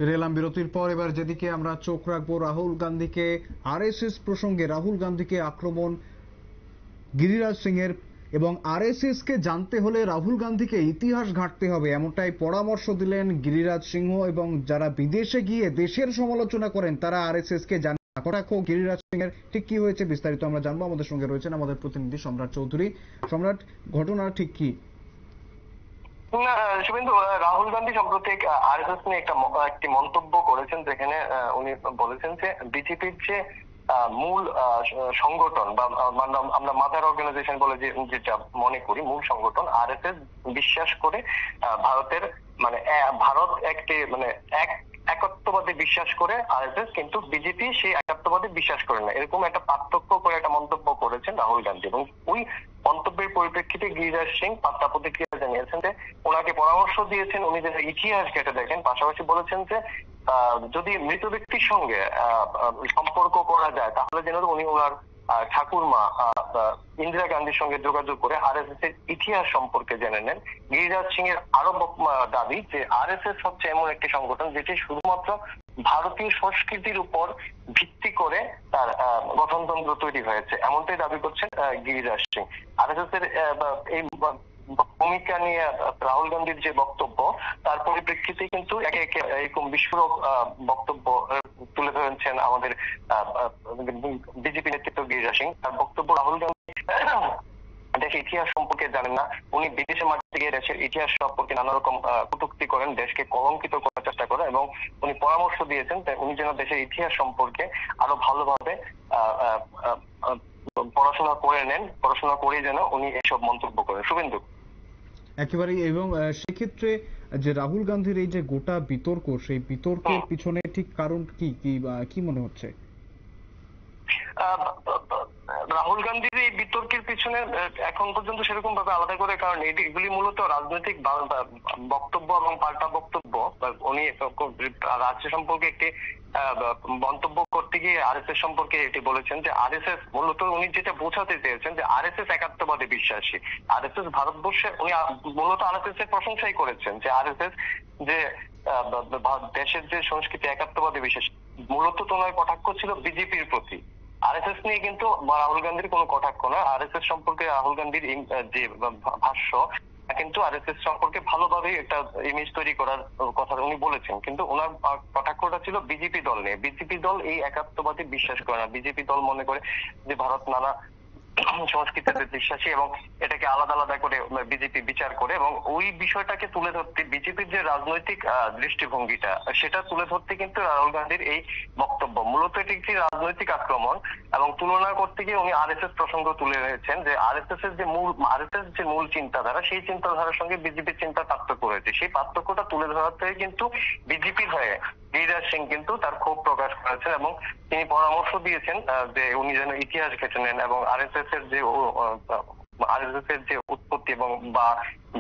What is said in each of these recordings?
ফিরে এলাম বিরতির পর। এবার যেদিকে আমরা চোখ রাখবো রাহুল গান্ধীকে, আরএসএস প্রসঙ্গে রাহুল গান্ধীকে আক্রমণ গিরিরাজ সিং এর, এবং আরএসএস কে জানতে হলে রাহুল গান্ধীকে ইতিহাস ঘাঁটতে হবে, এমনটাই পরামর্শ দিলেন গিরিরাজ সিংহ। এবং যারা বিদেশে গিয়ে দেশের সমালোচনা করেন তারা আরএসএস কে জানেন না। কটাক্ষ গিরিরাজ সিং এর, ঠিক কি হয়েছে বিস্তারিত আমরা জানবো। আমাদের সঙ্গে রয়েছেন আমাদের প্রতিনিধি সম্রাট চৌধুরী। সম্রাট, ঘটনা ঠিক কি? না শুভেন্দু, রাহুল গান্ধী সম্প্রতি আরএসএস নিয়ে একটি মন্তব্য করেছেন, যেখানে উনি বলেছেন যে বিজেপির যে মূল সংগঠন বা আমরা মাদার অর্গানাইজেশন বলে যেটা মনে করি, মূল সংগঠন আরএসএস বিশ্বাস করে ভারতের ভারত একটি একাত্মবাদে বিশ্বাস করে আরএসএস, কিন্তু বিজেপি সেই একাত্মবাদে বিশ্বাস করে না, এরকম একটা পার্থক্য করে একটা মন্তব্য করেছেন রাহুল গান্ধী। এবং ওই মন্তব্যের পরিপ্রেক্ষিতে গিরিরাজ সিং পাল্টা প্রতিক্রিয়া জানিয়েছেন যে ওনাকে পরামর্শ দিয়েছেন উনি যেন ইতিহাস ঘেঁটে দেখেন, পাশাপাশি বলেছেন যে যদি মৃত ব্যক্তির সঙ্গে সম্পর্ক করা যায় তাহলে যেন উনি ওনার ঠাকুরমা ইন্দিরা গান্ধীর সঙ্গে যোগাযোগ করে আরএসএস এর ইতিহাস সম্পর্কে জেনে নেন। গিরিরাজ সিং এর আরো দাবি যে আরএসএস হচ্ছে এমন একটি সংগঠন যেটি শুধুমাত্র ভারতীয় সংস্কৃতির উপর ভিত্তি করে তার গঠনতন্ত্র তৈরি হয়েছে, এমনটাই দাবি করছেন গিরিরাজ সিং। আরএসএস এর এই ভূমিকা নিয়ে রাহুল গান্ধীর যে বক্তব্য, তার পরিপ্রেক্ষিতে কিন্তু একে একে এরকম বিস্ফোরক বক্তব্য তুলে ধরেছেন আমাদের বিজেপি নেতৃত্ব গিরিরাজ সিং। তার বক্তব্য, রাহুল গান্ধী দেশের ইতিহাস সম্পর্কে জানেন না, উনি বিদেশে মাটিতে গিয়ে দেশের ইতিহাস সম্পর্কে নানা রকম কটূক্তি করেন, দেশকে কলঙ্কিত করার চেষ্টা করেন, এবং উনি পরামর্শ দিয়েছেন উনি যেন দেশের ইতিহাস সম্পর্কে আরো ভালোভাবে পড়াশোনা করে নেন, পড়াশোনা করে যেন উনি এইসব মন্তব্য করেন। শুভেন্দু, একেবারেই। এবং সেক্ষেত্রে যে রাহুল গান্ধীর এই যে গোটা বিতর্ক, সেই বিতর্কের পিছনে ঠিক কারণ কি কি মনে হচ্ছে? রাহুল গান্ধীর এই বিতর্কের পিছনে এখন পর্যন্ত সেরকম ভাবে আলাদা করে কারণ এগুলি মূলত রাজনৈতিক বক্তব্য এবং পাল্টা বক্তব্য। উনি রাজ্য সম্পর্কে একটি মন্তব্য করতে গিয়ে আরএসএস সম্পর্কে এটি বলেছেন যে আরএসএস মূলত উনি যেটা বোঝাতে চেয়েছেন যে আরএসএস একাত্মবাদে বিশ্বাসী। আরএসএস ভারতবর্ষে, উনি মূলত আরএসএস এর প্রশংসাই করেছেন যে আরএসএস যে দেশের যে সংস্কৃতি একাত্মবাদে বিশ্বাসী। মূলত তোমার কটাক্ষ ছিল বিজেপির প্রতি। আরএসএস নিয়ে কিন্তু রাহুল গান্ধীর কোনো কটাক্ষ না। আরএসএস সম্পর্কে রাহুল গান্ধীর যে ভাষ্য, কিন্তু আরএসএস সম্পর্কে ভালোভাবে একটা ইমেজ তৈরি করার কথা উনি বলেছেন, কিন্তু ওনার কটাক্ষটা ছিল বিজেপি দল নিয়ে। বিজেপি দল এই একাত্মবাদে বিশ্বাস করে না। বিজেপি দল মনে করে যে ভারত নানা সংস্কৃতিতে বিশ্বাসী এবং এটাকে আলাদা আলাদা করে বিজেপি বিচার করে, এবং ওই বিষয়টাকে তুলে ধরতে বিজেপির যে রাজনৈতিক দৃষ্টিভঙ্গিটা সেটা তুলে ধরতে কিন্তু রাহুল গান্ধীর এই বক্তব্য। মূলত এটি একটি রাজনৈতিক আক্রমণ, এবং তুলনা করতে গিয়ে উনি আরএসএস প্রসঙ্গ তুলে রয়েছেন যে আরএসএস এর যে মূল চিন্তাধারা, সেই চিন্তাধারার সঙ্গে বিজেপির চিন্তা পার্থক্য রয়েছে। সেই পার্থক্যটা তুলে ধরাতে কিন্তু বিজেপির হয়ে গিরিরাজ সিং কিন্তু তার ক্ষোভ প্রকাশ করেছেন, এবং তিনি পরামর্শ দিয়েছেন যে উনি যেন ইতিহাস ঘেঁটে নেন এবং আরএসএস এর যে উৎপত্তি এবং বা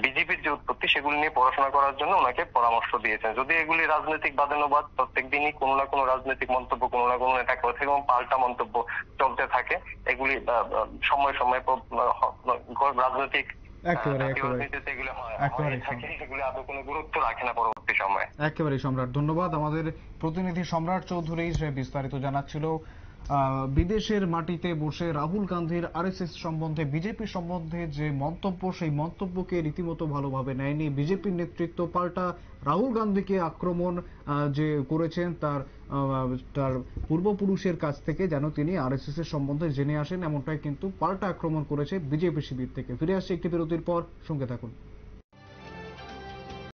বিজেপির যে উৎপত্তি সেগুলি নিয়ে পড়াশোনা করার জন্য ওনাকে পরামর্শ দিয়েছেন। যদি এগুলি রাজনৈতিক বাদানুবাদ, প্রত্যেক দিনই কোনো না কোনো রাজনৈতিক মন্তব্য, কোনো না কোনো নেতা করে এবং পাল্টা মন্তব্য চলতে থাকে, এগুলি সময় সময় রাজনৈতিক একেবারে। সম্রাট, ধন্যবাদ। আমাদের প্রতিনিধি সম্রাট চৌধুরী বিস্তারিত জানাচ্ছিল। বিদেশের মাটিতে বসে রাহুল গান্ধীর আরএসএস সম্বন্ধে, বিজেপি সম্বন্ধে যে মন্তব্য, সেই মন্তব্যকে রীতিমতো ভালোভাবে নেয়নি বিজেপির নেতৃত্ব। পাল্টা রাহুল গান্ধীকে আক্রমণ যে করেছেন তার পূর্বপুরুষের কাছ থেকে যেন তিনি আরএসএস এর সম্বন্ধে জেনে আসেন, এমনটাই কিন্তু পাল্টা আক্রমণ করেছে বিজেপি শিবির থেকে। ফিরে আসছে একটি বিরতির পর, সঙ্গে থাকুন।